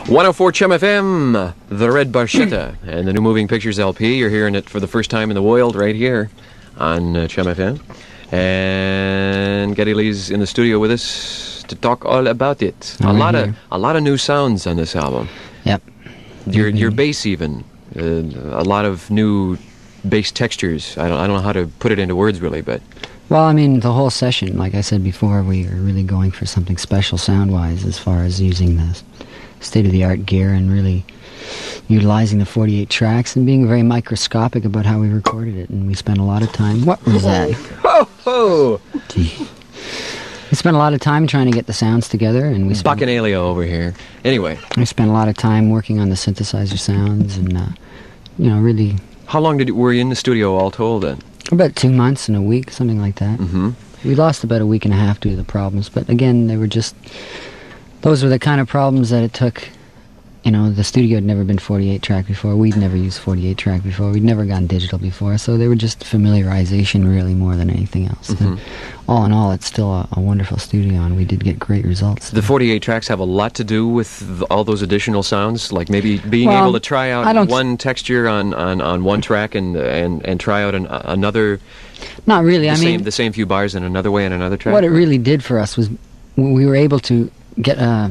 104 CHUM-FM, The Red Barchetta, and the new Moving Pictures LP. You're hearing it for the first time in the world right here on CHUM-FM. And Geddy Lee's in the studio with us to talk all about it. A lot of new sounds on this album. Yep. Your bass even. A lot of new bass textures. I don't know how to put it into words really, but... Well, I mean, the whole session, like I said before, we are really going for something special sound-wise as far as using the state-of-the-art gear and really utilizing the 48 tracks and being very microscopic about how we recorded it. And we spent a lot of time... What was that? Oh! Gee. We spent a lot of time trying to get the sounds together, and we spent... Bacchanalia over here. Anyway. We spent a lot of time working on the synthesizer sounds and, you know, really... How long were you in the studio all told then? About 2 months and a week, something like that. Mm-hmm. We lost about a week and a half due to the problems, but again, they were just... Those were the kind of problems that it took. You know, the studio had never been 48-track before. We'd never used 48-track before. We'd never gone digital before. So they were just familiarization, really, more than anything else. Mm-hmm. And all in all, it's still a wonderful studio, and we did get great results. The 48 tracks have a lot to do with all those additional sounds, like maybe being able to try out one texture on one track and try out another. Not really. The same few bars in another way on another track. What it really did for us was we were able to get a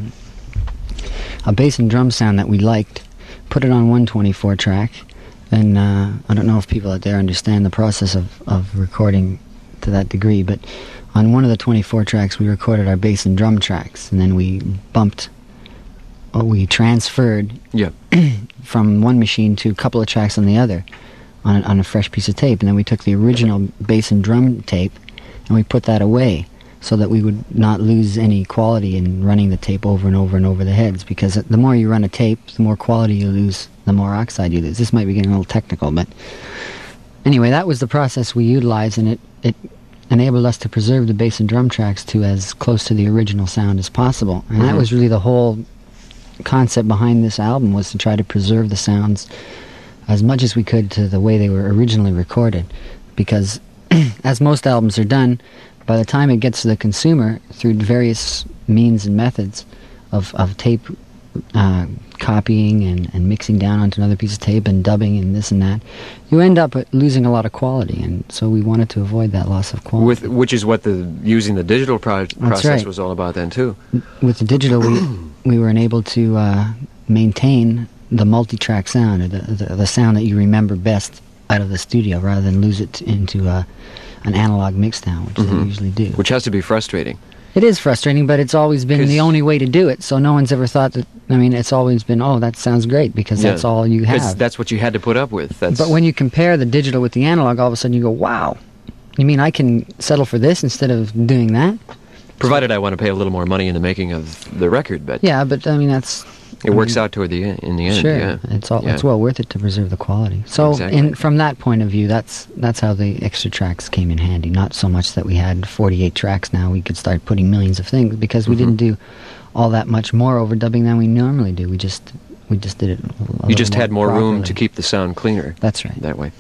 bass and drum sound that we liked, put it on one 24 track, and I don't know if people out there understand the process of recording to that degree, but on one of the 24 tracks we recorded our bass and drum tracks, and then we transferred from one machine to a couple of tracks on the other on a fresh piece of tape, and then we took the original bass and drum tape and we put that away, so that we would not lose any quality in running the tape over and over and over the heads, because the more you run a tape, the more quality you lose, the more oxide you lose. This might be getting a little technical, but anyway, that was the process we utilized, and it enabled us to preserve the bass and drum tracks to as close to the original sound as possible. And that was really the whole concept behind this album, was to try to preserve the sounds as much as we could to the way they were originally recorded, because as most albums are done, by the time it gets to the consumer, through various means and methods of tape copying and mixing down onto another piece of tape and dubbing and this and that, you end up losing a lot of quality, and so we wanted to avoid that loss of quality. Which is what using the digital process was all about then too. With the digital, we were able to maintain the multi-track sound, the sound that you remember best out of the studio, rather than lose it into an analog mixdown, which they usually do. Which has to be frustrating. It is frustrating, but it's always been the only way to do it, so no one's ever thought that... I mean, it's always been, oh, that sounds great, because that's all you have. That's what you had to put up with. But when you compare the digital with the analog, all of a sudden you go, wow, you mean I can settle for this instead of doing that? Provided I want to pay a little more money in the making of the record, but... Yeah, but I mean, that's... It works out toward the end, in the end. Sure, yeah. It's well worth it to preserve the quality. So, from that point of view, that's how the extra tracks came in handy. Not so much that we had 48 tracks now; we could start putting millions of things, because we didn't do all that much more overdubbing than we normally do. We just did it. You just had more room to keep the sound cleaner. That's right. That way.